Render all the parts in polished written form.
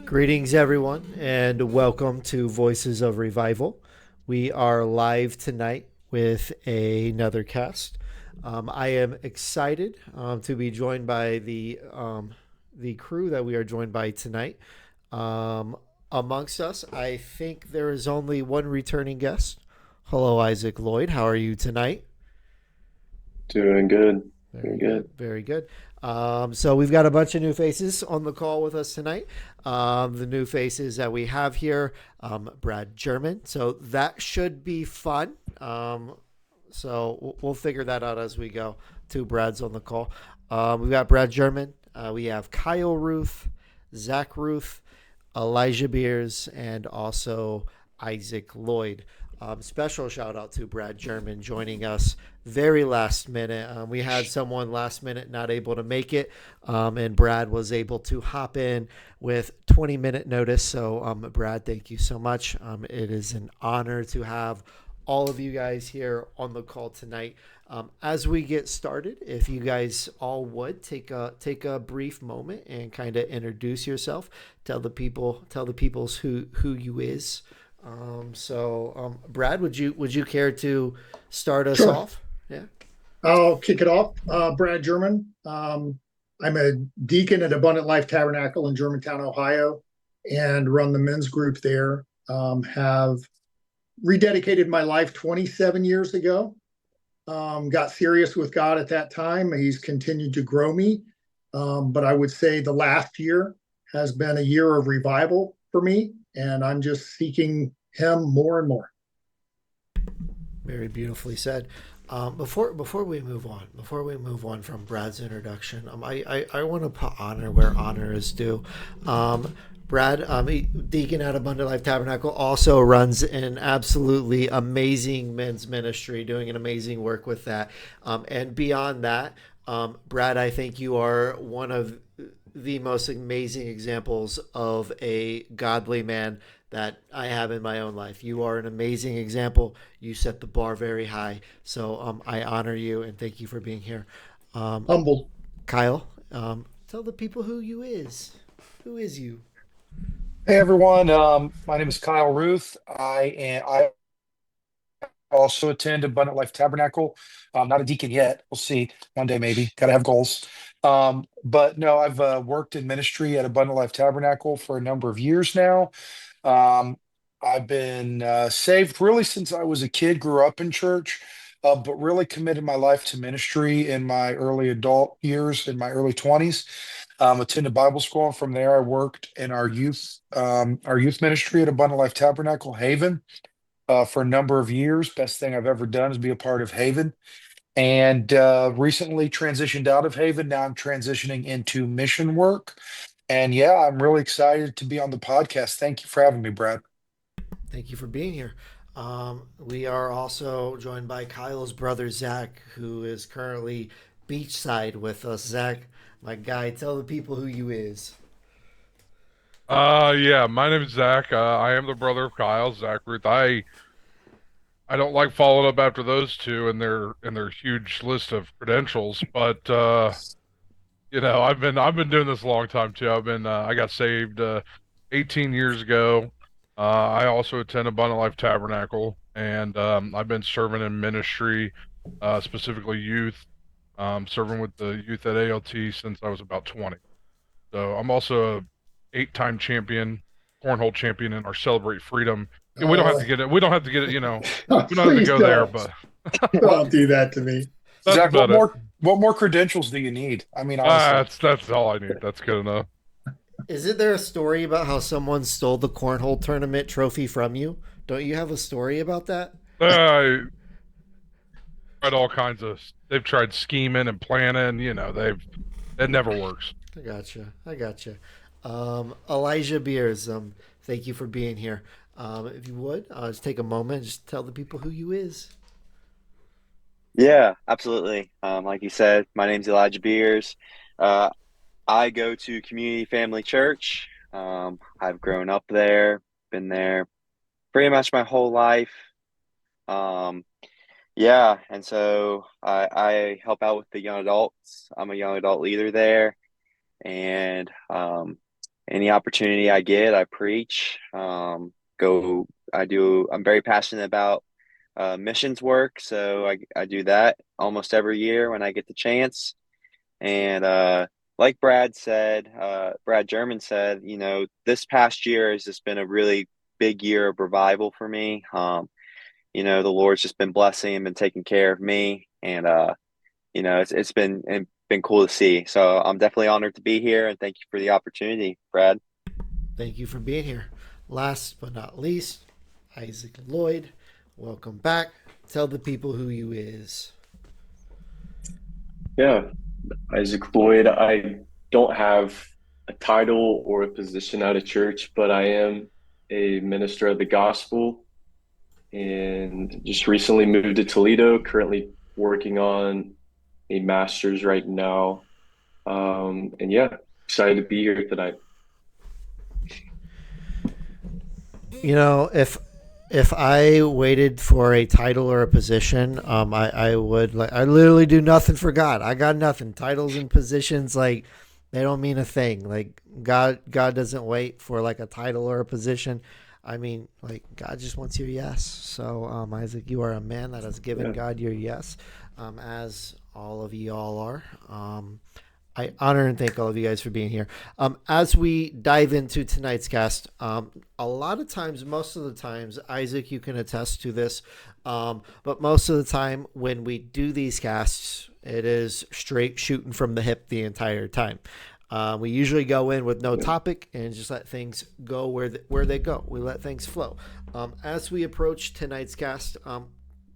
Greetings, everyone, and welcome to Voices of Revival. We are live tonight with another cast. I am excited to be joined by the crew that we are joined by tonight. Um, Amongst us, I think there is only one returning guest. Hello, Isaac Lloyd. How are you tonight? Doing good. Doing Very good. good. Very good. So we've got a bunch of new faces on the call with us tonight. The new faces that we have here, Brad Jerman. So that should be fun. So we'll figure that out as we go. Two Brads on the call. We've got Brad Jerman. We have Kyle Ruth, Zach Ruth, Elijah Beers, and also Isaac Lloyd. Special shout out to Brad Jerman joining us very last minute. We had someone last minute not able to make it, and Brad was able to hop in with 20-minute notice. So, Brad, thank you so much. It is an honor to have all of you guys here on the call tonight. As we get started, if you guys all would take a brief moment and kind of introduce yourself, tell the peoples who you is. Brad, would you care to start us Sure. off? Yeah. I'll kick it off. Brad Jerman. I'm a deacon at Abundant Life Tabernacle in Germantown, Ohio, and run the men's group there. Have rededicated my life 27 years ago. Got serious with God at that time. He's continued to grow me. But I would say the last year has been a year of revival for me, and I'm just seeking Him more and more. Very beautifully said. Before we move on from Brad's introduction, I want to put honor where honor is due. Brad, deacon at Abundant Life Tabernacle, also runs an absolutely amazing men's ministry, doing an amazing work with that. And beyond that, Brad, I think you are one of the most amazing examples of a godly man that I have in my own life. You are an amazing example. You set the bar very high. So I honor you and thank you for being here. Um, Humbled. Kyle, tell the people who you is. Who is you? Hey everyone, my name is Kyle Ruth. I also attend Abundant Life Tabernacle. I'm not a deacon yet. We'll see one day maybe. Got to have goals. But no, I've worked in ministry at Abundant Life Tabernacle for a number of years now. Um, I've been saved really since I was a kid. Grew up in church, but really committed my life to ministry in my early adult years, in my early 20s. Attended Bible school, and from there I worked in our youth ministry at Abundant Life Tabernacle Haven for a number of years. Best thing I've ever done is be a part of Haven, and recently transitioned out of Haven. Now I'm transitioning into mission work, and yeah, I'm really excited to be on the podcast. Thank you for having me, Brad. Thank you for being here. We are also joined by Kyle's brother Zach, who is currently beachside with us. Zach, my guy, tell the people who you is. Yeah, my name is Zach. I am the brother of Kyle, Zach Ruth. I don't like following up after those two and their huge list of credentials, but I've been doing this a long time too. I got saved 18 years ago. I also attend Abundant Life Tabernacle, and I've been serving in ministry, specifically youth, serving with the youth at ALT since I was about 20. So I'm also a eight-time champion, cornhole champion in our Celebrate Freedom. Yeah, we don't have Oh, to get it. We don't have to get it. We don't have to please go there, don't. but Don't do that to me. that's Zach, about it. what more credentials do you need? I mean, honestly. That's all I need. That's good enough. Isn't there a story about how someone stole the cornhole tournament trophy from you? Don't you have a story about that? I tried all kinds of. They've tried scheming and planning. It never works. I gotcha. I gotcha. Elijah Beers, thank you for being here. If you would, just take a moment, and just tell the people who you is. Yeah, absolutely. Like you said, my name's Elijah Beers. Uh, I go to Community Family Church. I've grown up there, been there pretty much my whole life. Um, yeah, and so I help out with the young adults. I'm a young adult leader there, and any opportunity I get, I preach. I'm very passionate about missions work, so I do that almost every year when I get the chance. And like Brad Jerman said, this past year has just been a really big year of revival for me. The Lord's just been blessing and been taking care of me, and it's been cool to see. So I'm definitely honored to be here, and thank you for the opportunity, Brad. Thank you for being here. Last but not least, Isaac Lloyd. Welcome back. Tell the people who you is. Yeah, Isaac Lloyd. I don't have a title or a position at a church, but I am a minister of the gospel and just recently moved to Toledo, currently working on a master's right now. And yeah, excited to be here tonight. If I waited for a title or a position, I would like I literally do nothing for God. I got nothing. Titles and positions like they don't mean a thing. Like God doesn't wait for like a title or a position. I mean, like God just wants your yes. So, Isaac, you are a man that has given Yeah. God your yes, as all of you all are. I honor and thank all of you guys for being here. As we dive into tonight's cast, a lot of times, most of the times, Isaac, you can attest to this, but most of the time when we do these casts, it is straight shooting from the hip the entire time. We usually go in with no topic and just let things go where they go. We let things flow. As we approach tonight's cast,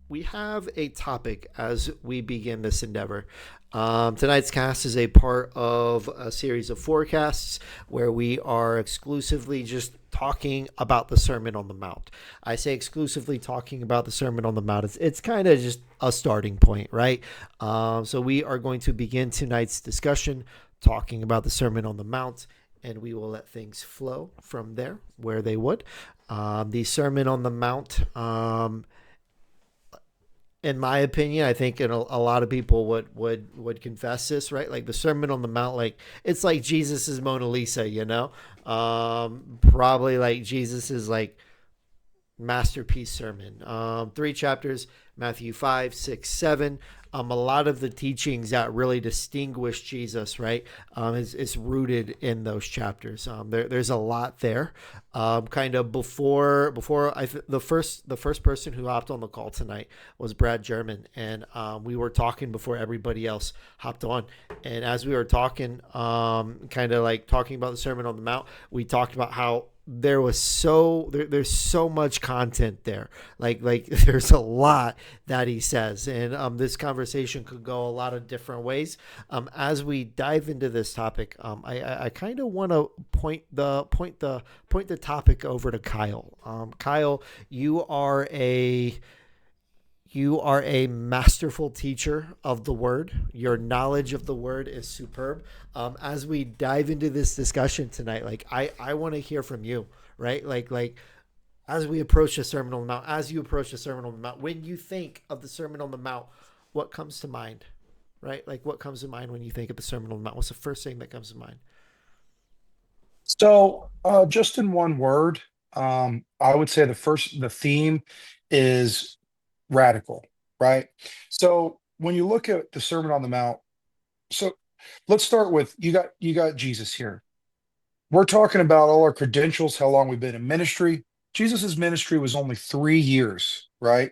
we have a topic as we begin this endeavor. Tonight's cast is a part of a series of forecasts where we are exclusively just talking about the Sermon on the Mount. I say exclusively talking about the Sermon on the Mount. It's kind of just a starting point, right? So we are going to begin tonight's discussion talking about the Sermon on the Mount, and we will let things flow from there where they would. The Sermon on the Mount, in my opinion, I think a lot of people would confess this, right? Like the Sermon on the Mount, like it's like Jesus's Mona Lisa, probably like Jesus's like masterpiece sermon. 3 chapters, Matthew 5, 6, 7. A lot of the teachings that really distinguish Jesus, right, is rooted in those chapters. There's a lot there. Kind of before the first person who hopped on the call tonight was Brad Jerman, and we were talking before everybody else hopped on. And as we were talking, kind of like talking about the Sermon on the Mount, we talked about how there's so much content there, like there's a lot that he says, and this conversation could go a lot of different ways. As we dive into this topic, I kind of want to point the topic over to Kyle. Kyle, you are a masterful teacher of the word. Your knowledge of the word is superb. As we dive into this discussion tonight, like I want to hear from you, right? Like as we approach the Sermon on the Mount, as you approach the Sermon on the Mount, when you think of the Sermon on the Mount, what comes to mind, right? Like what comes to mind when you think of the Sermon on the Mount? What's the first thing that comes to mind? So, just in one word, I would say the theme is radical, right? So when you look at the Sermon on the Mount, so let's start with you got Jesus here. We're talking about all our credentials, how long we've been in ministry. Jesus's ministry was only 3 years, right?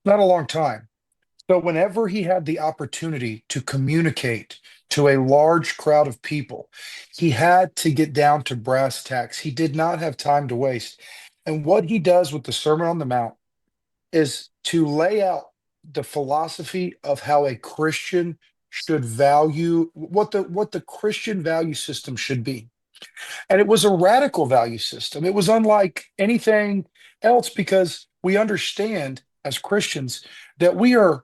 Not a long time. So whenever he had the opportunity to communicate to a large crowd of people, he had to get down to brass tacks. He did not have time to waste. And what he does with the Sermon on the Mount is to lay out the philosophy of how a Christian should value what the Christian value system should be. And it was a radical value system. It was unlike anything else because we understand as Christians that we are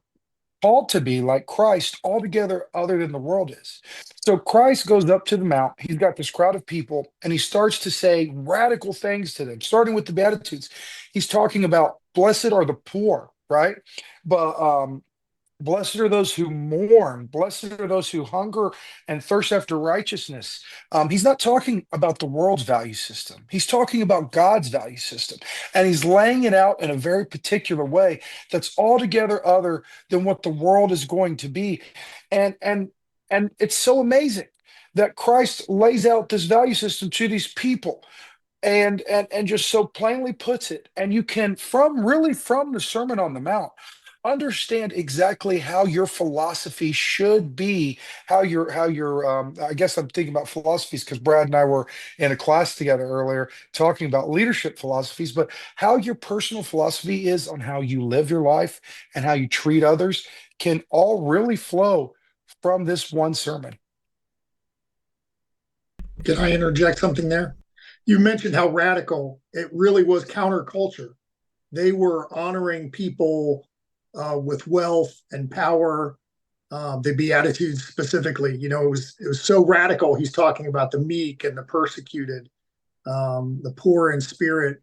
called to be like Christ altogether other than the world is. So Christ goes up to the mount. He's got this crowd of people and he starts to say radical things to them, starting with the Beatitudes. He's talking about blessed are the poor, right? But Blessed are those who mourn. Blessed are those who hunger and thirst after righteousness. He's not talking about the world's value system. He's talking about God's value system. And he's laying it out in a very particular way that's altogether other than what the world is going to be. And it's so amazing that Christ lays out this value system to these people and just so plainly puts it. And you can, from the Sermon on the Mount, understand exactly how your philosophy should be, how your I guess I'm thinking about philosophies because Brad and I were in a class together earlier talking about leadership philosophies, but how your personal philosophy is on how you live your life and how you treat others can all really flow from this one sermon. Can I interject something there? You mentioned how radical it really was counterculture. They were honoring people with wealth and power, the Beatitudes specifically. It was so radical. He's talking about the meek and the persecuted, the poor in spirit,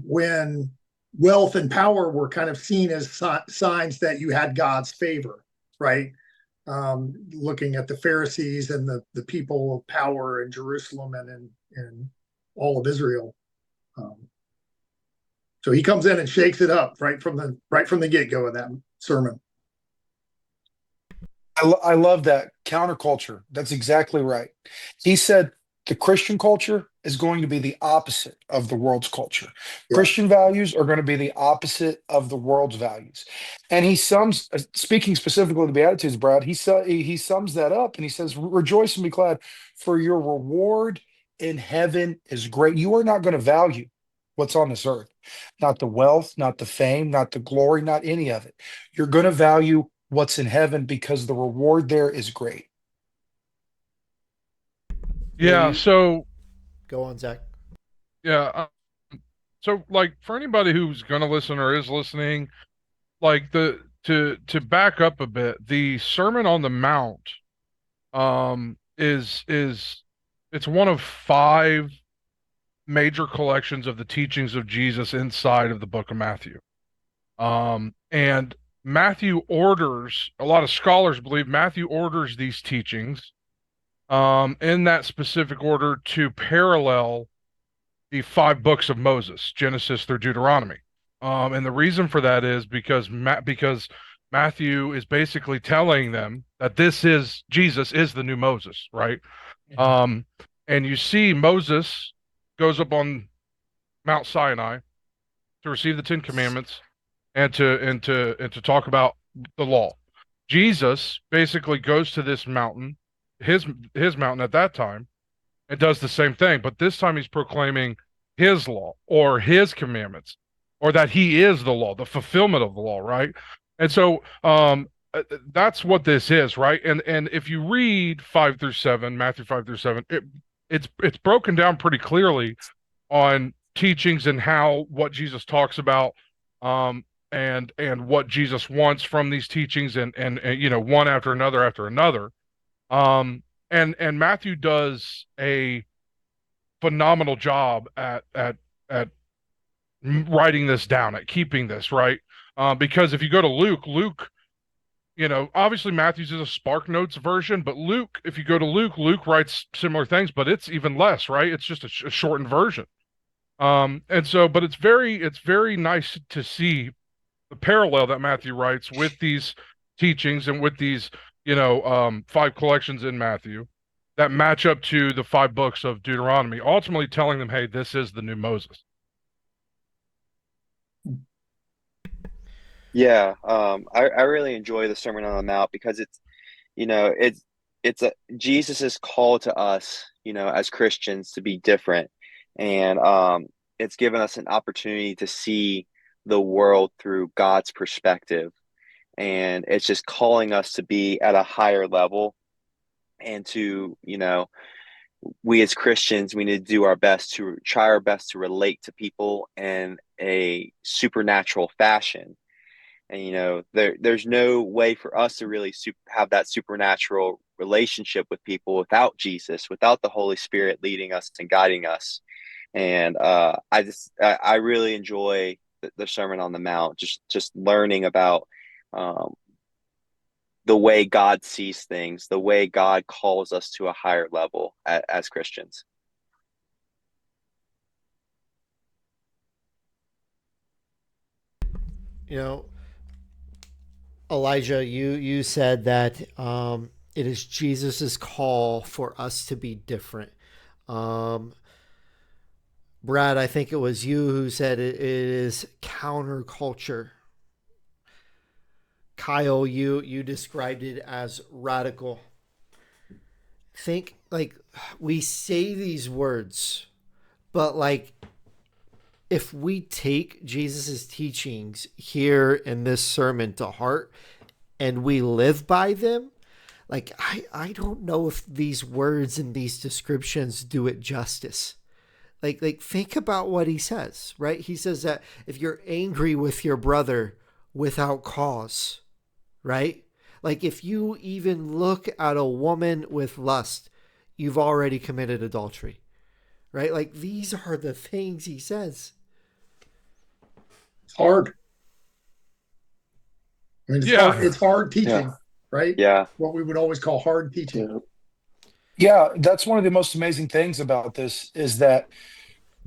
when wealth and power were kind of seen as signs that you had God's favor, right? Looking at the Pharisees and the people of power in Jerusalem and in all of Israel. So he comes in and shakes it up right from the get-go of that sermon. I love that counterculture. That's exactly right. He said the Christian culture is going to be the opposite of the world's culture. Yeah. Christian values are going to be the opposite of the world's values. And he sums, speaking specifically of the Beatitudes, Brad, he sums that up and he says, rejoice and be glad, for your reward in heaven is great. You are not going to value what's on this earth, not the wealth, not the fame, not the glory, not any of it. You're going to value what's in heaven because the reward there is great. Yeah. So Go on, Zach. yeah. So like for anybody who's going to listen or is listening, like to back up a bit, the Sermon on the Mount is it's one of 5 major collections of the teachings of Jesus inside of the book of Matthew. And Matthew orders, a lot of scholars believe Matthew orders these teachings in that specific order to parallel the 5 books of Moses, Genesis through Deuteronomy. And the reason for that is because Matthew is basically telling them that Jesus is the new Moses, right? And you see Moses goes up on Mount Sinai to receive the 10 Commandments and to talk about the law. Jesus basically goes to this mountain, his mountain at that time, and does the same thing, but this time he's proclaiming his law or his commandments, or that he is the law, the fulfillment of the law, right? And so that's what this is, right? And if you read 5 through 7, Matthew 5 through 7, it's broken down pretty clearly on teachings and what Jesus talks about, and what Jesus wants from these teachings, and one after another. And Matthew does a phenomenal job at writing this down, at keeping this right. Because if you go to Luke, obviously Matthew's is a Spark Notes version, but Luke, if you go to Luke writes similar things, but it's even less, right? It's just a shortened version. And so, but it's very nice to see the parallel that Matthew writes with these teachings and with these 5 collections in Matthew that match up to the 5 books of Deuteronomy, ultimately telling them, hey, this is the new Moses. Yeah, I really enjoy the Sermon on the Mount because Jesus's call to us, as Christians to be different, and it's given us an opportunity to see the world through God's perspective, and it's just calling us to be at a higher level, and to we as Christians, we need to try our best to relate to people in a supernatural fashion. And there's no way for us to really have that supernatural relationship with people without Jesus, without the Holy Spirit leading us and guiding us. And I really enjoy the Sermon on the Mount, just learning about the way God sees things, the way God calls us to a higher level as Christians. You know, Elijah, you said that it is Jesus's call for us to be different. Um, Brad, I think it was you who said it is counterculture. Kyle, you described it as radical. Think like we say these words, but like if we take Jesus's teachings here in this sermon to heart and we live by them, like I don't know if these words and these descriptions do it justice. Like think about what he says, right? He says that if you're angry with your brother without cause, right? Like if you even look at a woman with lust, you've already committed adultery, right? Like these are the things he says. It's hard. I mean, Yeah. it's hard teaching, right? Yeah. What we would always call hard teaching. Yeah, that's one of the most amazing things about this is that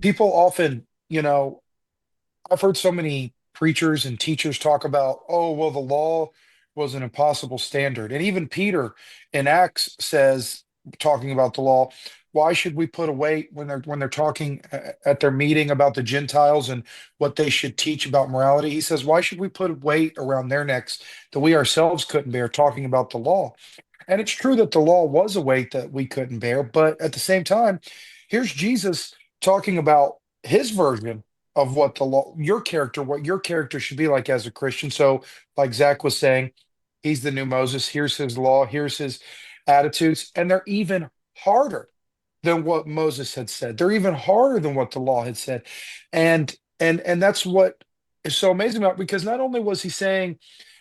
people often, I've heard so many preachers and teachers talk about, oh, well, the law was an impossible standard. And even Peter in Acts says, talking about the law, why should we put a weight when they're talking at their meeting about the Gentiles and what they should teach about morality? He says, why should we put a weight around their necks that we ourselves couldn't bear, talking about the law? And it's true that the law was a weight that we couldn't bear, but at the same time, here's Jesus talking about his version of what what your character should be like as a Christian. So, like Zach was saying, he's the new Moses. Here's his law. Here's his attitudes, and they're even harder than what Moses had said. They're even harder than what the law had said, and that's what is so amazing about it, because not only was he saying,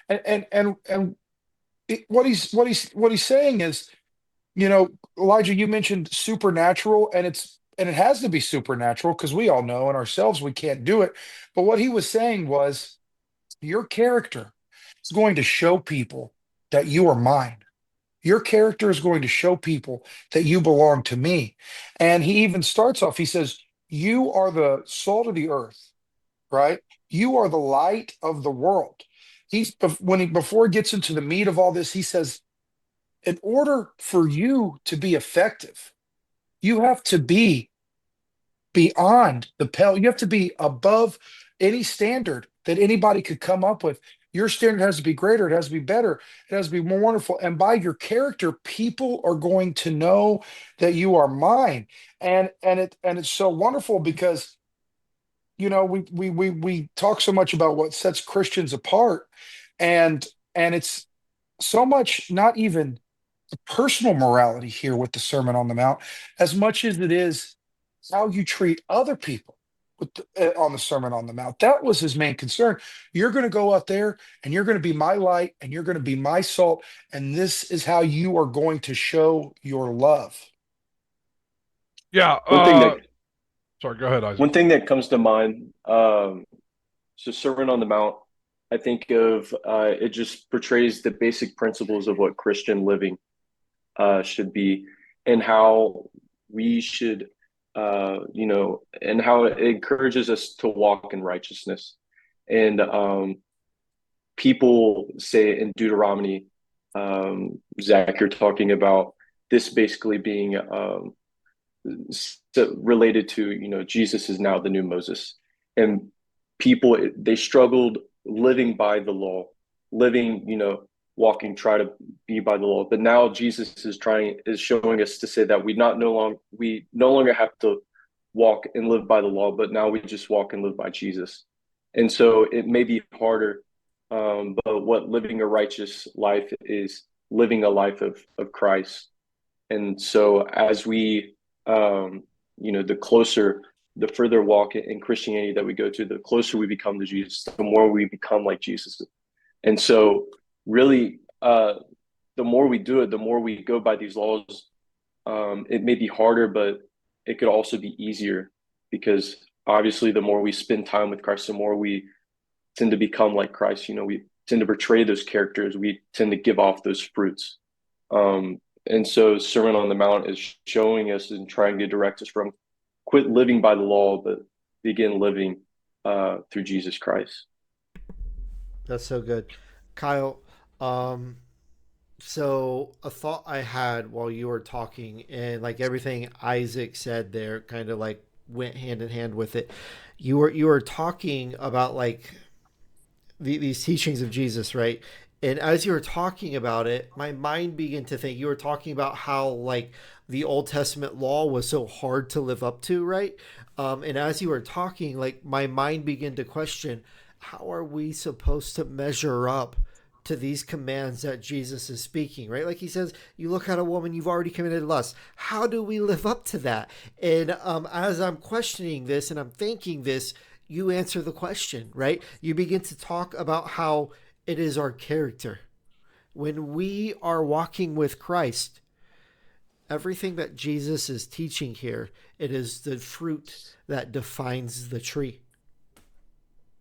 and what he's saying is, Elijah, you mentioned supernatural, and it has to be supernatural because we all know in ourselves we can't do it. But what he was saying was your character is going to show people that you are mine. Your character is going to show people that you belong to me. And he even starts off, he says, you are the salt of the earth, right? You are the light of the world. Before he gets into the meat of all this, he says, in order for you to be effective, you have to be beyond the pale. You have to be above any standard that anybody could come up with. Your standard has to be greater. It has to be better. It has to be more wonderful. And by your character, people are going to know that you are mine. And it's so wonderful because we talk so much about what sets Christians apart, and it's so much not even personal morality here with the Sermon on the Mount, as much as it is how you treat other people on the Sermon on the Mount. That was his main concern. You're going to go out there and you're going to be my light and you're going to be my salt. And this is how you are going to show your love. Yeah. One thing that Sorry, go ahead, Isaac. one thing that comes to mind, so Sermon on the Mount, I think of it just portrays the basic principles of what Christian living should be, and how we should, and how it encourages us to walk in righteousness. And people say in Deuteronomy, Zach, you're talking about this basically being related to, Jesus is now the new Moses. And people, they struggled living by the law, living, walking, try to be by the law. But now Jesus is showing us to say that we no longer have to walk and live by the law, but now we just walk and live by Jesus. And so it may be harder, but what living a righteous life is living a life of Christ. And so as we, the further walk in Christianity that we go to, the closer we become to Jesus, the more we become like Jesus. And so really, the more we do it, the more we go by these laws. It may be harder, but it could also be easier, because obviously the more we spend time with Christ, the more we tend to become like Christ. tend to portray those characters. We tend to give off those fruits. And so Sermon on the Mount is showing us and trying to direct us from quit living by the law, but begin living through Jesus Christ. That's so good. Kyle, um, so a thought I had while you were talking, and like everything Isaac said there kind of like went hand in hand with it. You were talking about like these teachings of Jesus, right? And as you were talking about it, my mind began to think you were talking about how like the Old Testament law was so hard to live up to, right? And as you were talking, like my mind began to question, how are we supposed to measure up to these commands that Jesus is speaking, right? Like he says, you look at a woman, you've already committed lust. How do we live up to that? And as I'm questioning this and I'm thinking this, you answer the question, right? You begin to talk about how it is our character. When we are walking with Christ, everything that Jesus is teaching here, it is the fruit that defines the tree,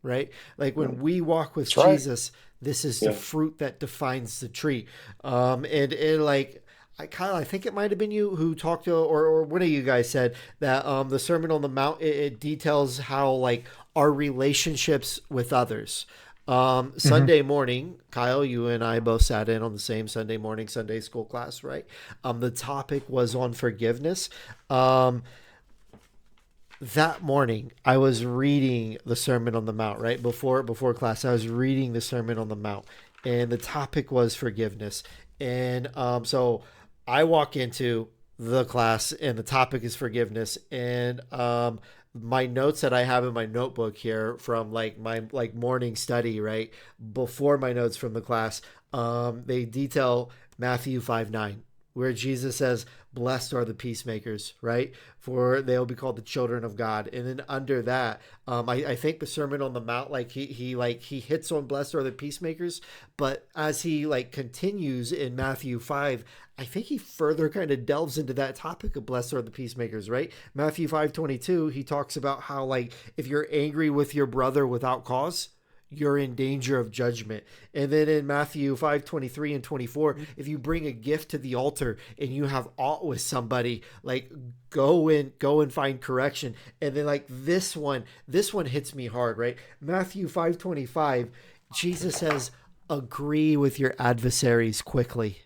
right? Like when we walk with That's right. Jesus, this is the Yeah. fruit that defines the tree. And like, Kyle, I think it might have been you who talked to, or one of you guys said that the Sermon on the Mount it details how like our relationships with others. Mhm. Sunday morning, Kyle, you and I both sat in on the same Sunday morning Sunday school class, right? The topic was on forgiveness. Um, that morning I was reading the Sermon on the Mount, right? Before class, I was reading the Sermon on the Mount, and the topic was forgiveness. And so I walk into the class and the topic is forgiveness. And my notes that I have in my notebook here from like my like morning study, right? Before my notes from the class, they detail Matthew 5:9, where Jesus says, blessed are the peacemakers, right? For they'll be called the children of God. And then under that, I think the Sermon on the Mount, like he hits on blessed are the peacemakers, but as he like continues in Matthew 5, I think he further kind of delves into that topic of blessed are the peacemakers, right? Matthew 5:22, he talks about how like if you're angry with your brother without cause, you're in danger of judgment. And then in Matthew 5:23 and 24, if you bring a gift to the altar and you have aught with somebody, like go and find correction. And then like this one hits me hard, right? Matthew 5:25, Jesus says, agree with your adversaries quickly.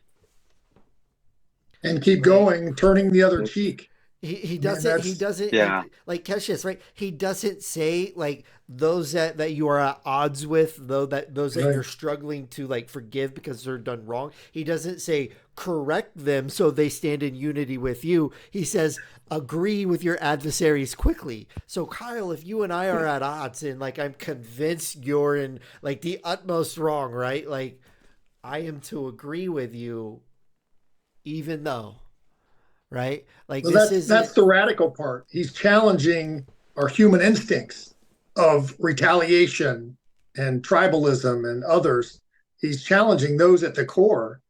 And keep Right? going, turning the other cheek. He Man, doesn't he that's doesn't Yeah. like catch this, right? He doesn't say like those that you are at odds with, though, that those that right. you're struggling to like forgive because they're done wrong. He doesn't say correct them so they stand in unity with you. He says agree with your adversaries quickly. So Kyle, if you and I are at odds and like I'm convinced you're in like the utmost wrong, right? Like I am to agree with you even though, right? Like So this that's isn't the radical part. He's challenging our human instincts of retaliation and tribalism and others. He's challenging those at the core.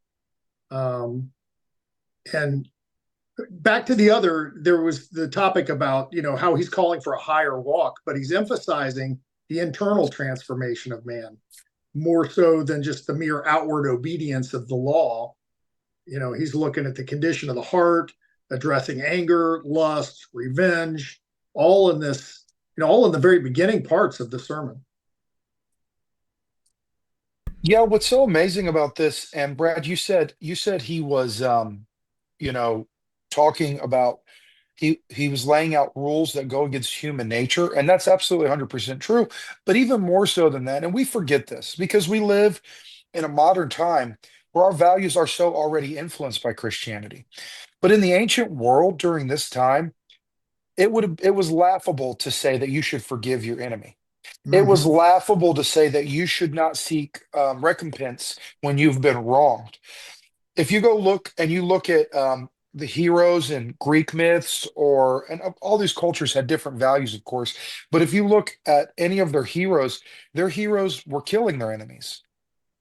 Um, and back to the other, there was the topic about how he's calling for a higher walk, but he's emphasizing the internal transformation of man more so than just the mere outward obedience of the law. He's looking at the condition of the heart, addressing anger, lust, revenge, all in this, all in the very beginning parts of the sermon. Yeah, what's so amazing about this, and Brad, you said he was you know, talking about he was laying out rules that go against human nature, and that's absolutely 100% true. But even more so than that, and we forget this because we live in a modern time where our values are so already influenced by Christianity. But in the ancient world during this time, it was laughable to say that you should forgive your enemy. It was Mm-hmm. laughable to say that you should not seek recompense when you've been wronged. If you go look and you look at the heroes in Greek myths, and all these cultures had different values, of course, but if you look at any of their heroes were killing their enemies.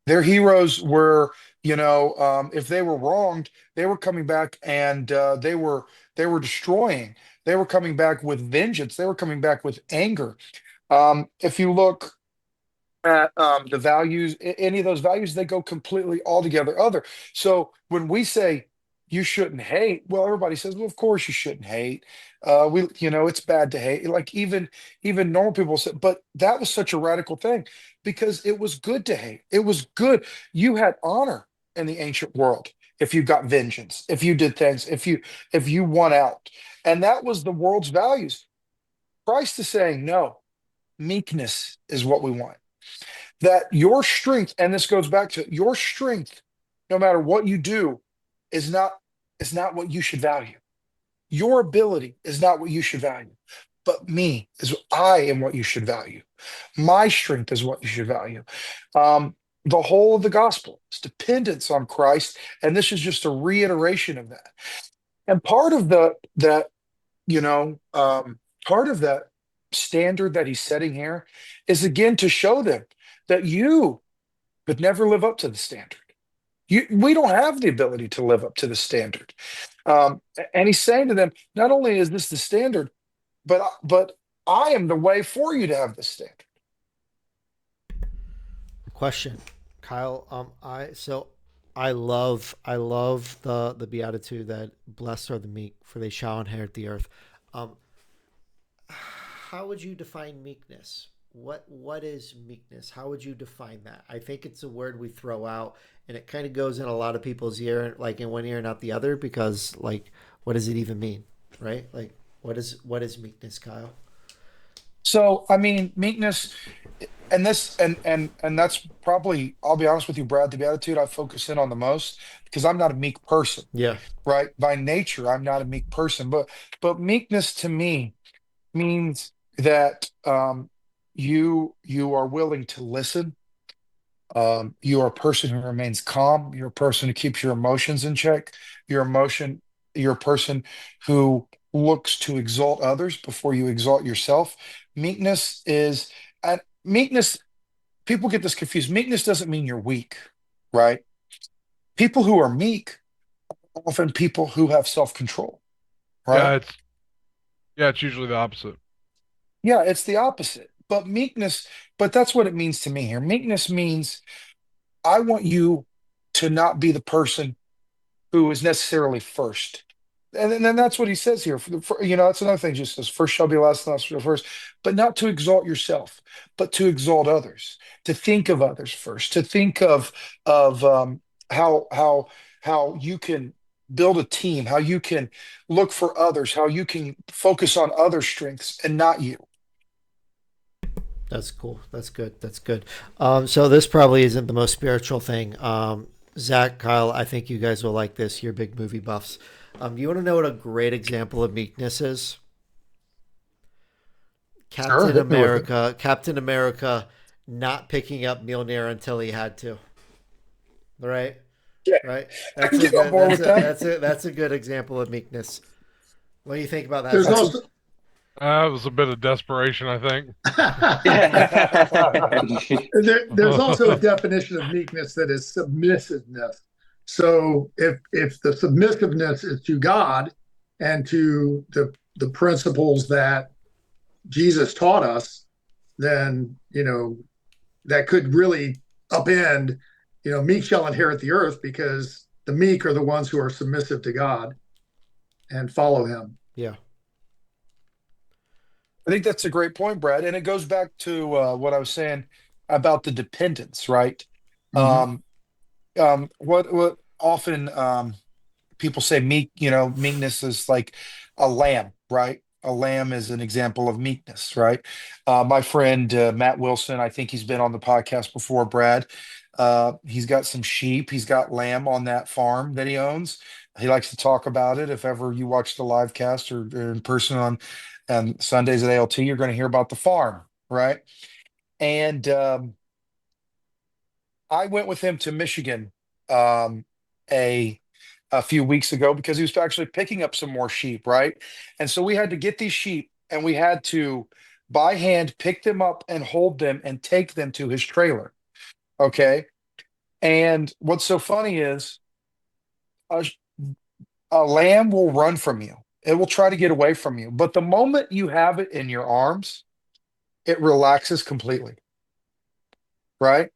Their heroes were, if they were wronged, they were coming back and they were destroying. They were coming back with vengeance. They were coming back with anger. If you look at the values, any of those values, they go completely altogether other. So when we say you shouldn't hate, well, everybody says, well, of course you shouldn't hate. It's bad to hate. Like even normal people say, but that was such a radical thing because it was good to hate. It was good. You had honor in the ancient world if you got vengeance, if you did things, if you won out. And that was the world's values. Christ is saying, no, meekness is what we want, that your strength, and this goes back to your strength, no matter what you do, is not what you should value. Your ability is not what you should value, but me is I am what you should value. My strength is what you should value. The whole of the gospel is dependence on Christ, and this is just a reiteration of that. And part of you know, part of that standard that he's setting here is again to show them that you could never live up to the standard. We don't have the ability to live up to the standard. And he's saying to them, not only is this the standard, but I am the way for you to have the standard. Question, Kyle. I love the beatitude that blessed are the meek, for they shall inherit the earth. Um, how would you define meekness? What is meekness? How would you define that? I think it's a word we throw out, and it kind of goes in a lot of people's ear, like in one ear and out the other, because like, what does it even mean, right? Like, what is meekness, Kyle? So I mean, meekness, and this, and that's probably, I'll be honest with you, Brad, the beatitude I focus in on the most because I'm not a meek person, Yeah, right? By nature, I'm not a meek person, but meekness to me means that you are willing to listen. You are a person who remains calm. You're a person who keeps your emotions in check. Your emotion, you're a person who looks to exalt others before you exalt yourself. Meekness is, and meekness, people get this confused. Meekness doesn't mean you're weak, right? People who are meek are often people who have self-control, right? Yeah, it's usually the opposite. Yeah, it's the opposite. But meekness, but that's what it means to me here. Meekness means I want you to not be the person who is necessarily first. And then that's what he says here. That's another thing. Just says, "First shall be last, and last shall be first." But not to exalt yourself, but to exalt others. To think of others first. To think of how you can build a team. How you can look for others. How you can focus on other strengths and not you. that's cool. That's good. That's good. So this probably isn't the most spiritual thing. Zach, Kyle, I think you guys will like this. You're big movie buffs. You want to know what a great example of meekness is? Sure, Captain hit me with it. America. Captain America not picking up Mjolnir until he had to. Right? Yeah, Right? I That's can a get on good board that's with a that. that's a that's a good example of meekness. What do you think about that, There's Zach? That's also It was a bit of desperation, I think. a there's also a definition of meekness that is submissiveness. So if the submissiveness is to God and to the principles that Jesus taught us, then that could really upend, meek shall inherit the earth because the meek are the ones who are submissive to God and follow him. Yeah. I think that's a great point, Brad. And it goes back to what I was saying about the dependence, right? Mm-hmm. Um, what often people say meekness is like a lamb, right? A lamb is an example of meekness, right? My friend Matt Wilson, I think he's been on the podcast before, Brad. He's got some sheep, he's got lamb on that farm that he owns. He likes to talk about it. If ever you watch the live cast or in person on Sundays at ALT, you're going to hear about the farm, right? And I went with him to Michigan um, a a few weeks ago because he was actually picking up some more sheep, right? And so we had to get these sheep and we had to by hand pick them up and hold them and take them to his trailer. Okay. And what's so funny is a, a lamb will run from you. It will try to get away from you. But the moment you have it in your arms, it relaxes completely. right?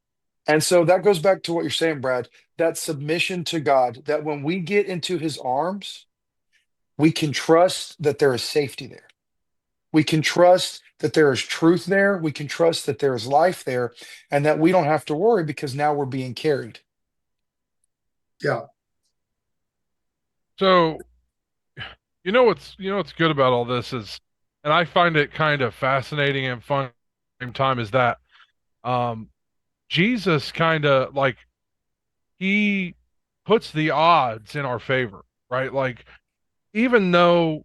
And so that goes back to what you're saying, Brad, that submission to God, that when we get into his arms, we can trust that there is safety there. We can trust that there is truth there. We can trust that there is life there, and that we don't have to worry because now we're being carried. Yeah. So, you know what's good about all this is, and I find it kind of fascinating and fun at the same time, is that um Jesus kind of like he puts the odds in our favor, right? Like even though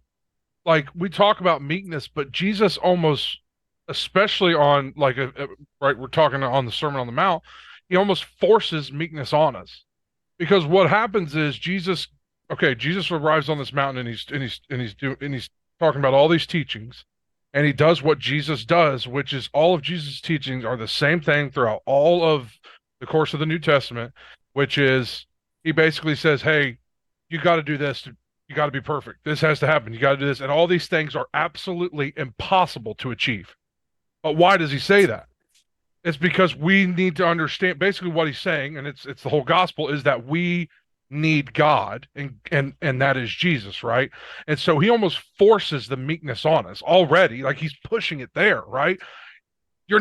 like we talk about meekness, but Jesus almost, especially on like right, we're talking on the Sermon on the Mount, he almost forces meekness on us. Because what happens is Jesus arrives on this mountain, and he's talking about all these teachings, and he does what Jesus does, which is all of Jesus' teachings are the same thing throughout all of the course of the New Testament, which is he basically says, "Hey, you got to do this. You got to be perfect. This has to happen. You got to do this." And all these things are absolutely impossible to achieve. But why does he say that? It's because we need to understand basically what he's saying, and it's the whole gospel is that we need God, and that is Jesus, right? And so he almost forces the meekness on us already, like he's pushing it there, right? You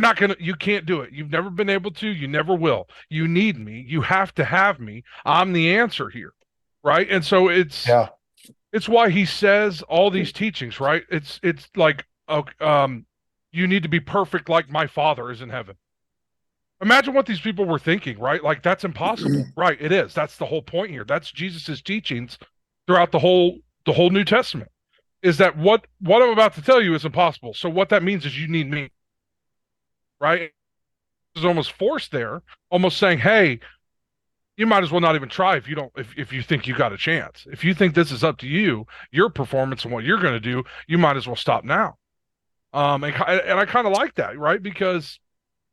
can't do it. You've never been able to, you never will. You need me. You have to have me. I'm the answer here, right? And so Yeah. it's why he says all these teachings, right? It's like you need to be perfect like my Father is in heaven. Imagine what these people were thinking, right? Like that's impossible. Right, it is. That's the whole point here. That's Jesus's teachings throughout the whole New Testament. Is that what I'm about to tell you is impossible. So what that means is you need me, right? It's almost forced there, almost saying, "Hey, you might as well not even try if you don't if you think you got a chance. If you think this is up to you, your performance and what you're going to do, you might as well stop now." And I kind of like that, right? Because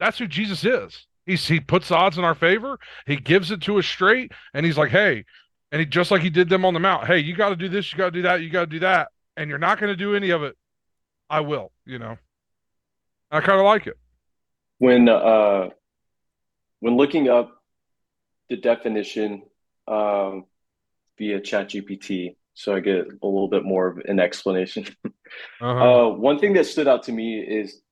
that's who Jesus is. He puts the odds in our favor. He gives it to us straight, and he's like, "Hey," and he just like he did them on the mount. "Hey, you got to do this, you got to do that, you got to do that, and you're not going to do any of it. I will." I kind of like it. When uh when looking up the definition via ChatGPT, so I get a little bit more of an explanation. Uh-huh. One thing that stood out to me is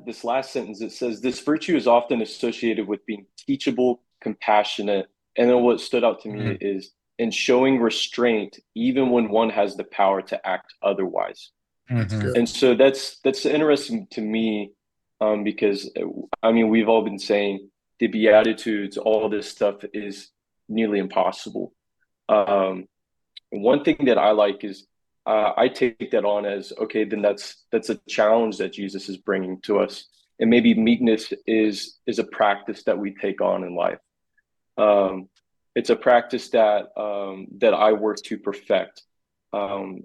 this last sentence. It says, "This virtue is often associated with being teachable, compassionate." And then what stood out to me is in showing restraint, even when one has the power to act otherwise. That's good. And so that's interesting to me, because I mean we've all been saying the Beatitudes, all this stuff is nearly impossible. Um, One thing that I like is I take that on as okay, then that's a challenge that Jesus is bringing to us, and maybe meekness is a practice that we take on in life. Um, it's a practice that I work to perfect, and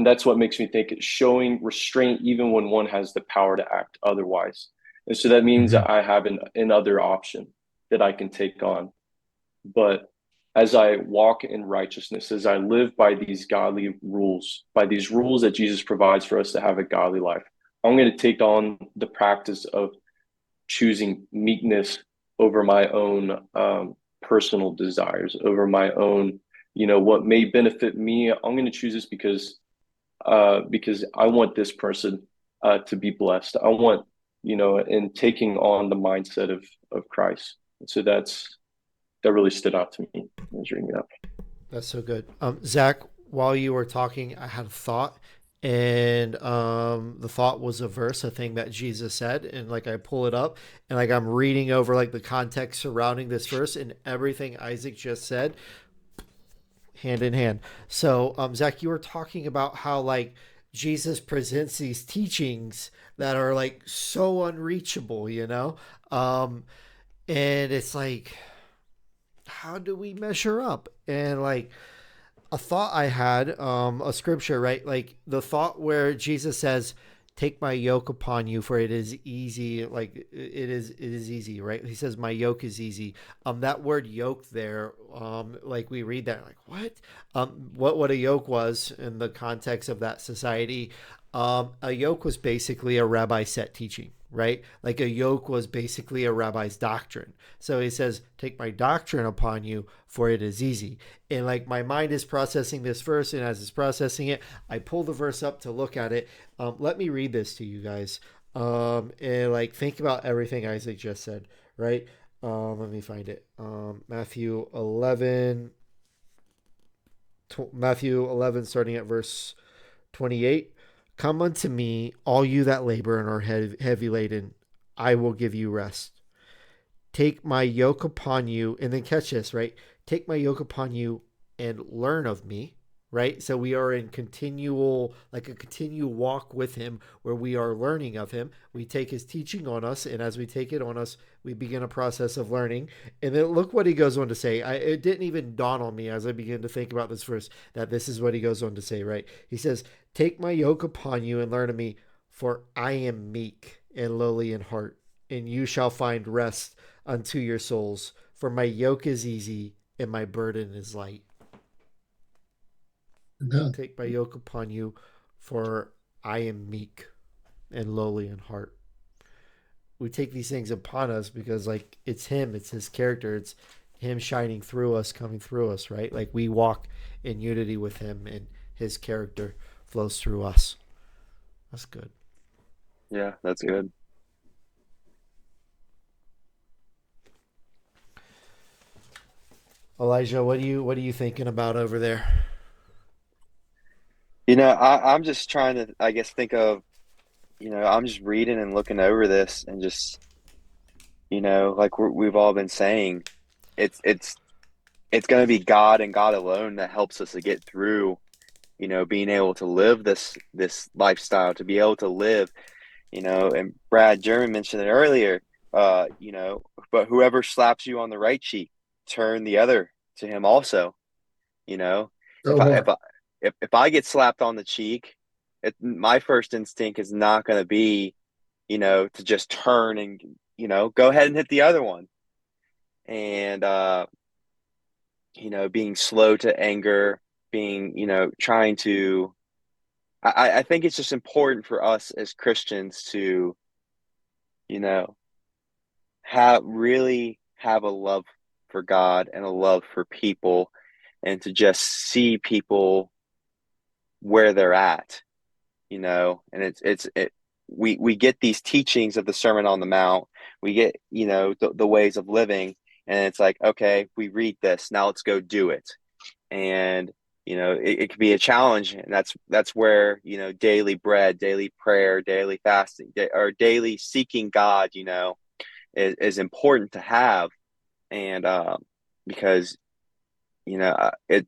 that's what makes me think it's showing restraint even when one has the power to act otherwise. And so that means that I have another option that I can take on. But as I walk in righteousness, as I live by these godly rules, by these rules that Jesus provides for us to have a godly life, I'm going to take on the practice of choosing meekness over my own personal desires, over my own, what may benefit me. I'm going to choose this because I want this person to be blessed. I want, and taking on the mindset of Christ. And so that really stood out to me when I was reading it up. That's so good. Zach, while you were talking, I had a thought, and the thought was a verse, a thing that Jesus said, and like I pull it up, and like I'm reading over like the context surrounding this verse, and everything Isaac just said, hand in hand. So, Zach, you were talking about how like Jesus presents these teachings that are like so unreachable, and it's like, how do we measure up? And like a thought I had, a scripture, right? Like the thought where Jesus says, "Take my yoke upon you, for it is easy." Like it is easy, right? He says, "My yoke is easy." That word yoke there, like we read that, like what? What a yoke was in the context of that society. A yoke was basically a rabbi set teaching, right? Like a yoke was basically a rabbi's doctrine. So he says, take my doctrine upon you, for it is easy. And like my mind is processing this verse, and as it's processing it, I pull the verse up to look at it. Let me read this to you guys. And like think about everything Isaac just said, right? Let me find it. Matthew 11, starting at verse 28. Come unto me, all you that labor and are heavy laden, I will give you rest. Take my yoke upon you, and then catch this, right? Take my yoke upon you and learn of me, right? So we are in like a continual walk with him where we are learning of him. We take his teaching on us, and as we take it on us, we begin a process of learning. And then look what he goes on to say. It didn't even dawn on me as I began to think about this verse that this is what he goes on to say, right? He says, take my yoke upon you and learn of me, for I am meek and lowly in heart, and you shall find rest unto your souls. For my yoke is easy and my burden is light. Amen. Take my yoke upon you, for I am meek and lowly in heart. We take these things upon us because like it's him, it's his character, it's him shining through us, coming through us, right? Like we walk in unity with him and his character flows through us. That's good. Yeah, that's good. Elijah, what are you thinking about over there? I'm just trying to, I guess, think of, I'm just reading and looking over this and just, like we've all been saying, it's going to be God and God alone that helps us to get through, being able to live this lifestyle, to be able to live, and Brad Jerman mentioned it earlier, but whoever slaps you on the right cheek, turn the other to him also, you know, if Go I, if more. I, if I get slapped on the cheek, my first instinct is not going to be, to just turn and, go ahead and hit the other one. And, being slow to anger, being, trying to, I think it's just important for us as Christians to, you know, have a love for God and a love for people and to just see people where they're at, and we get these teachings of the Sermon on the Mount. We get, the ways of living, and it's like, okay, we read this, now let's go do it. And, it could be a challenge, and that's where, daily bread, daily prayer, daily fasting, or daily seeking God, is important to have. And because, it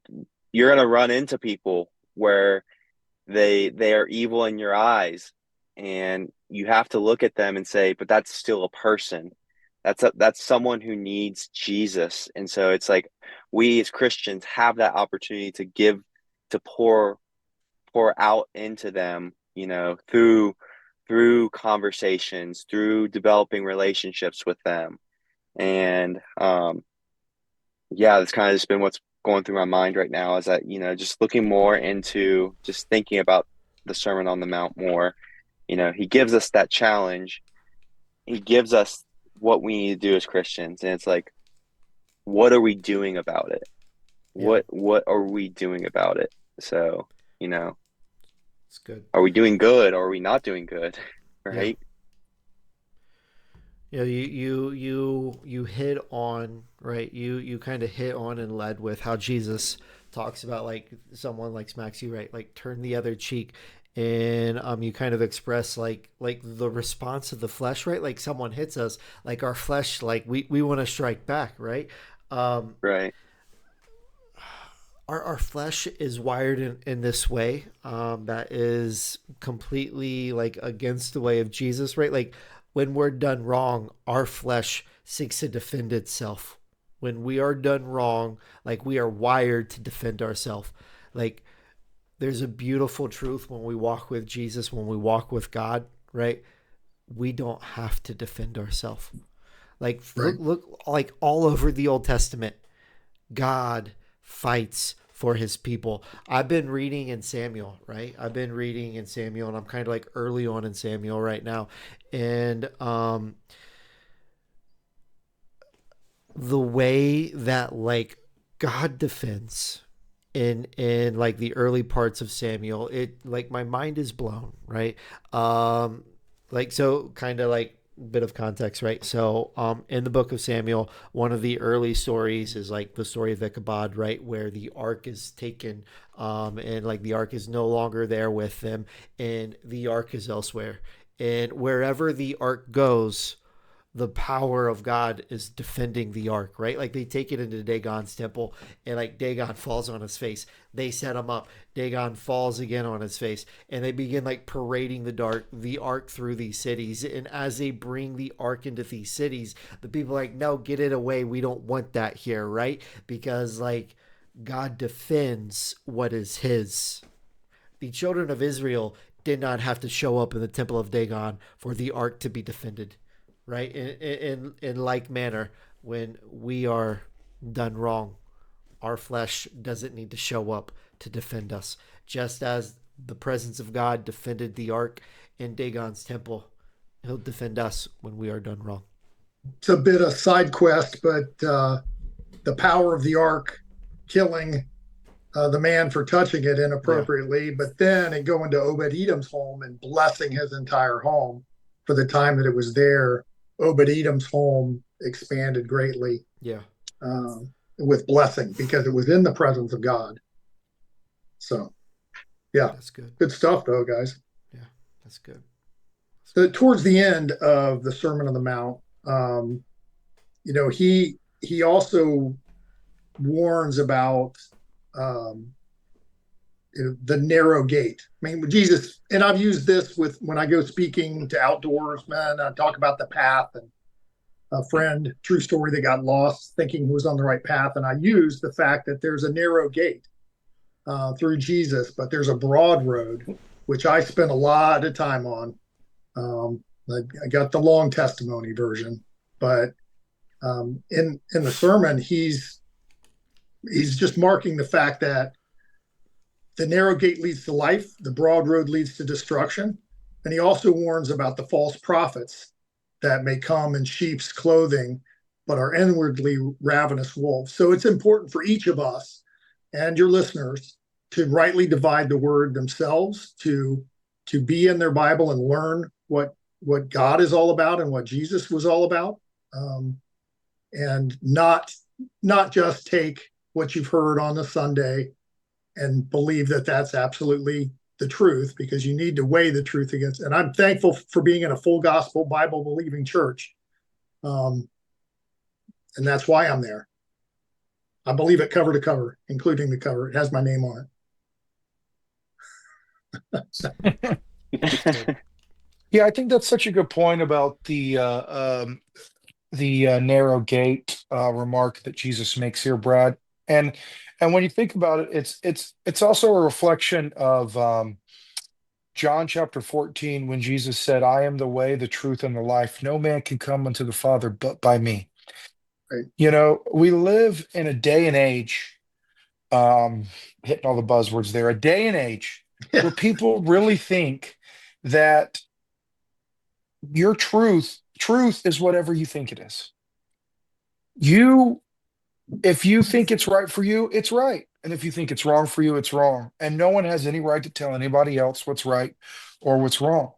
you're going to run into people where they are evil in your eyes, and you have to look at them and say, but that's still a person. That's someone who needs Jesus. And so it's like we as Christians have that opportunity to pour out into them, through conversations, through developing relationships with them. And yeah, that's kind of just been what's going through my mind right now, is that, just looking more into just thinking about the Sermon on the Mount more. He gives us that challenge. He gives us what we need to do as Christians. And it's like, what are we doing about it? Yeah, What are we doing about it? So, you know, it's good. are we doing good or are we not doing good? Yeah. Right? You hit on, right. You kind of hit on and led with how Jesus talks about like someone like smacks you, right, like turn the other cheek. And you kind of express like the response of the flesh, right? Like someone hits us, like our flesh, like we want to strike back, right? um Right. our flesh is wired in this way, that is completely like against the way of Jesus, right? Like when we're done wrong, our flesh seeks to defend itself. When we are done wrong, like we are wired to defend ourselves. Like there's a beautiful truth when we walk with Jesus, when we walk with God, right? We don't have to defend ourselves. Like Right. look like all over the Old Testament, God fights for his people. I've been reading in Samuel, right? I've been reading in Samuel, and I'm kind of like early on in Samuel right now. And the way that like God defends in like the early parts of Samuel, it like my mind is blown, right? Like so kind of like bit of context, right? So in the book of Samuel, one of the early stories is like the story of Ichabod, right, where the ark is taken and like the ark is no longer there with them and the ark is elsewhere. And wherever the ark goes, the power of God is defending the ark, right? Like they take it into Dagon's temple and like Dagon falls on his face. They set him up. Dagon falls again on his face and they begin like parading the ark through these cities. And as they bring the ark into these cities, the people are like, no, get it away. We don't want that here, right? Because like God defends what is his. The children of Israel did not have to show up in the temple of Dagon for the ark to be defended, right? In like manner, when we are done wrong, our flesh doesn't need to show up to defend us. Just as the presence of God defended the ark in Dagon's temple, he'll defend us when we are done wrong. It's a bit of side quest, but the power of the ark killing the man for touching it inappropriately, but then it going to Obed-Edom's home and blessing his entire home for the time that it was there. Obed-Edom's home expanded greatly with blessing because it was in the presence of God. So, yeah, that's good. Good stuff, though, guys. Yeah, that's good. So, towards the end of the Sermon on the Mount, he also warns about the narrow gate. I mean, Jesus, and I've used this with when I go speaking to outdoorsmen, I talk about the path and a friend, true story, that got lost thinking he was on the right path. And I used the fact that there's a narrow gate through Jesus, but there's a broad road, which I spent a lot of time on. I got the long testimony version, but in the sermon, he's just marking the fact that the narrow gate leads to life, the broad road leads to destruction. And he also warns about the false prophets that may come in sheep's clothing, but are inwardly ravenous wolves. So it's important for each of us and your listeners to rightly divide the word themselves, to be in their Bible and learn what God is all about and what Jesus was all about, and not just take what you've heard on the Sunday and believe that that's absolutely the truth, because you need to weigh the truth against. And I'm thankful for being in a full gospel Bible believing church. And that's why I'm there. I believe it cover to cover, including the cover. It has my name on it. Yeah, I think that's such a good point about the narrow gate remark that Jesus makes here, Brad. And when you think about it, it's also a reflection of John chapter 14, when Jesus said, "I am the way, the truth, and the life. No man can come unto the Father but by me." Right. You know, we live in a day and age, hitting all the buzzwords there, a day and age where people really think that your truth is whatever you think it is. If you think it's right for you, it's right. And if you think it's wrong for you, it's wrong. And no one has any right to tell anybody else what's right or what's wrong.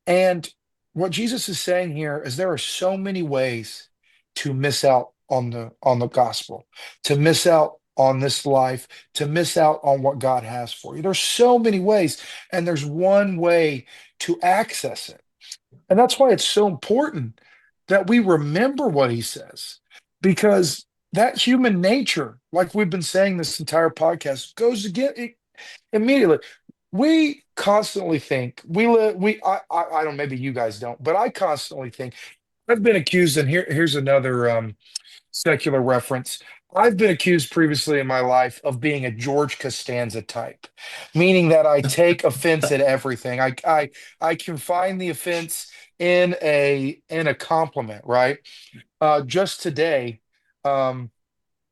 And what Jesus is saying here is there are so many ways to miss out on the gospel, to miss out on this life, to miss out on what God has for you. There's so many ways, and there's one way to access it. And that's why it's so important that we remember what he says, because that human nature, like we've been saying this entire podcast, goes again immediately. We constantly think I don't, maybe you guys don't, but I constantly think I've been accused, and here's another secular reference. I've been accused previously in my life of being a George Costanza type, meaning that I take offense at everything. I can find the offense in a compliment, right? Just today, I'm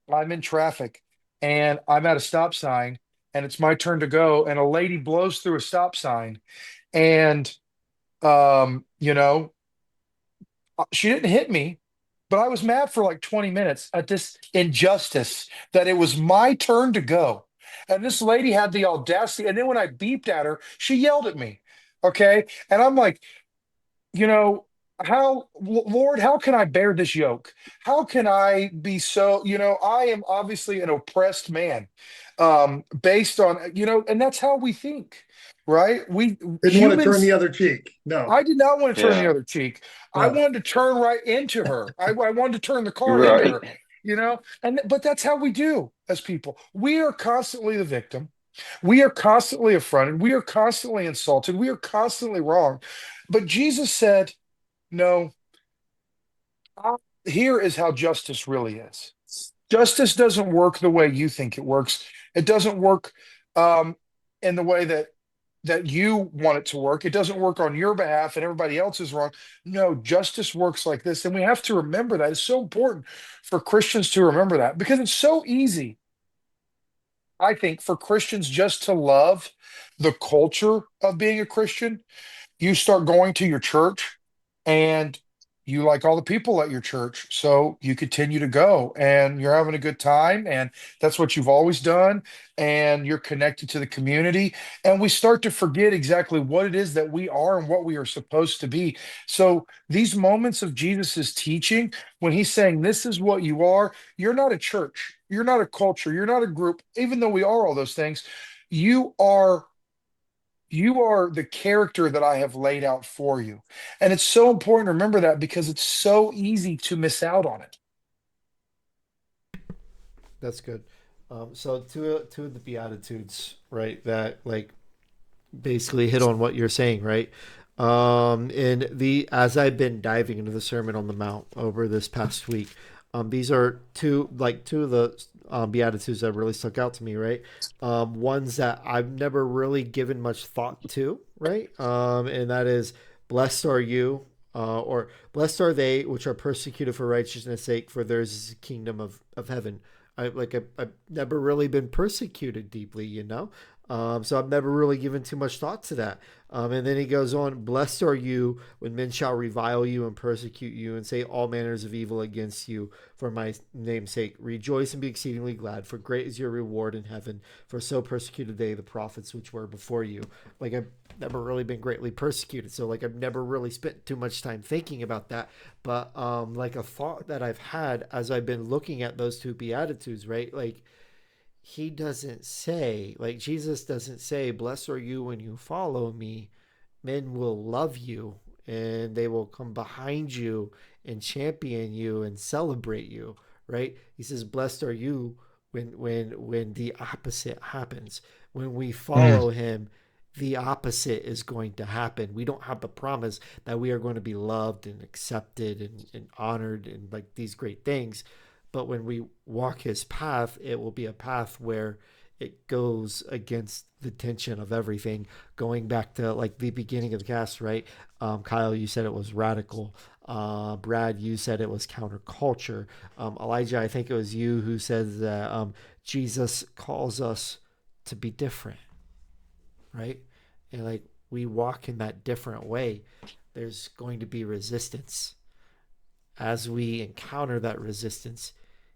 in traffic and I'm at a stop sign, and it's my turn to go, and a lady blows through a stop sign, and you know, she didn't hit me, but I was mad for like 20 minutes at this injustice that it was my turn to go. And this lady had the audacity. And then when I beeped at her, she yelled at me. Okay. And I'm like, you know, Lord, how can I bear this yoke? How can I be so, I am obviously an oppressed man, based on, and that's how we think, right? We Didn't want to turn the humans, other cheek. No. I did not want to turn the Yeah. other cheek. I No. wanted to turn right into her. I wanted to turn the car into Right. her, but that's how we do as people. We are constantly the victim. We are constantly affronted. We are constantly insulted. We are constantly wrong. But Jesus said, no, here is how justice really is. Justice doesn't work the way you think it works. It doesn't work um, in the way that you want it to work. It doesn't work on your behalf and everybody else is wrong. No, justice works like this. And we have to remember that. It's so important for Christians to remember that because it's so easy, I think, for Christians just to love the culture of being a Christian. You start going to your church and you like all the people at your church. So you continue to go and you're having a good time. And that's what you've always done. And you're connected to the community. And we start to forget exactly what it is that we are and what we are supposed to be. So these moments of Jesus's teaching, when he's saying, this is what you are, you're not a church, you're not a culture, you're not a group, even though we are all those things, you are the character that I have laid out for you. And it's so important to remember that because it's so easy to miss out on it. That's good. So two of the Beatitudes, right? That like basically hit on what you're saying, right? And as I've been diving into the Sermon on the Mount over this past week, these are two of the Beatitudes that really stuck out to me, right? Ones that I've never really given much thought to, right? And that is, blessed are you, or blessed are they which are persecuted for righteousness' sake, for theirs is the kingdom of heaven. I've never really been persecuted deeply, so I've never really given too much thought to that. And then he goes on, blessed are you when men shall revile you and persecute you and say all manners of evil against you for my name's sake. Rejoice and be exceedingly glad, for great is your reward in heaven. For so persecuted they the prophets which were before you. Like, I've never really been greatly persecuted, so like I've never really spent too much time thinking about that. But like a thought that I've had as I've been looking at those two Beatitudes, right? Like, he doesn't say, like Jesus doesn't say, blessed are you when you follow me. Men will love you and they will come behind you and champion you and celebrate you, right? He says, blessed are you when the opposite happens. When we follow him, the opposite is going to happen. We don't have the promise that we are going to be loved and accepted and honored and like these great things. But when we walk his path, it will be a path where it goes against the tension of everything. Going back to like the beginning of the cast, right? Kyle, you said it was radical. Brad, you said it was counterculture. Elijah, I think it was you who said that Jesus calls us to be different, right? And like we walk in that different way, there's going to be resistance. As we encounter that resistance,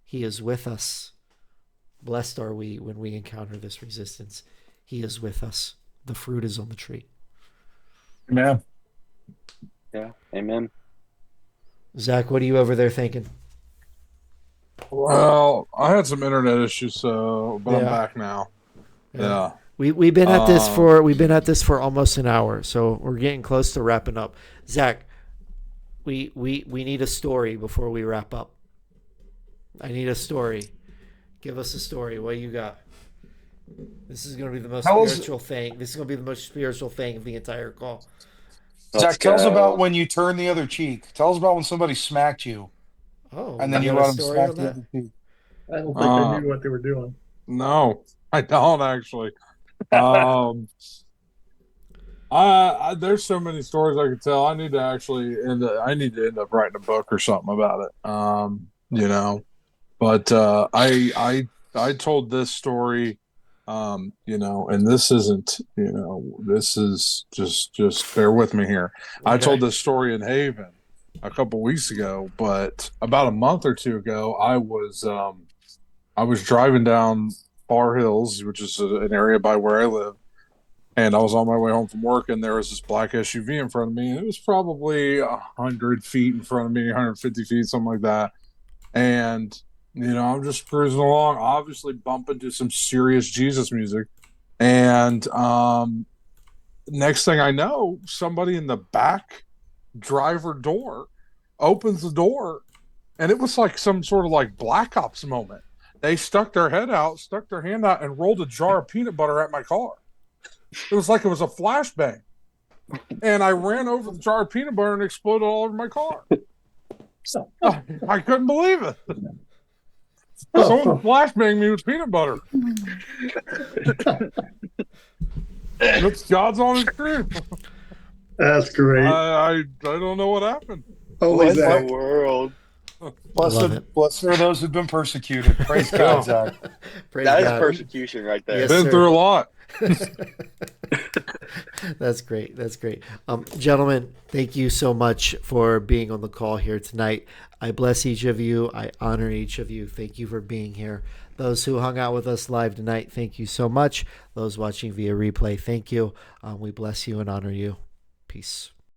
he is with us. Blessed are we when we encounter this resistance. He is with us. The fruit is on the tree. Amen. Yeah. Amen. Zach, what are you over there thinking? Well, I had some internet issues, but I'm Yeah. back now. Yeah. We've been at this for almost an hour, so we're getting close to wrapping up. Zach, we need a story before we wrap up. I need a story. Give us a story. What you got? This is going to be the most spiritual thing. This is going to be the most spiritual thing of the entire call. Zach, tell us about when you turn the other cheek. Tell us about when somebody smacked you. Oh, And then you got let a them story smack on the that? other cheek. I don't think they knew what they were doing. No, I don't actually. There's so many stories I could tell. I need to end up writing a book or something about it. But I I told this story, and this isn't, this is just bear with me here. I told this story in Haven a couple weeks ago, but about a month or two ago, I was driving down Far Hills, which is an area by where I live, and I was on my way home from work, and there was this black SUV in front of me, and it was probably 100 feet in front of me, 150 feet, something like that. And, I'm just cruising along, obviously bumping to some serious Jesus music. And next thing I know, somebody in the back driver door opens the door, and it was like some sort of like Black Ops moment. They stuck their hand out, and rolled a jar of peanut butter at my car. It was like it was a flashbang. And I ran over the jar of peanut butter and exploded all over my car. I couldn't believe it. Someone flashbanged me with peanut butter. It's God's honest truth. That's great. I don't know what happened. Holy Zach. The world. Blessed are those who've been persecuted. Praise God, Zach. Praise That is God. persecution right there. Yes, Been sir. through a lot. That's great. That's great. Gentlemen, thank you so much for being on the call here tonight. I bless each of you. I honor each of you. Thank you for being here. Those who hung out with us live tonight, thank you so much. Those watching via replay, thank you. We bless you and honor you. Peace.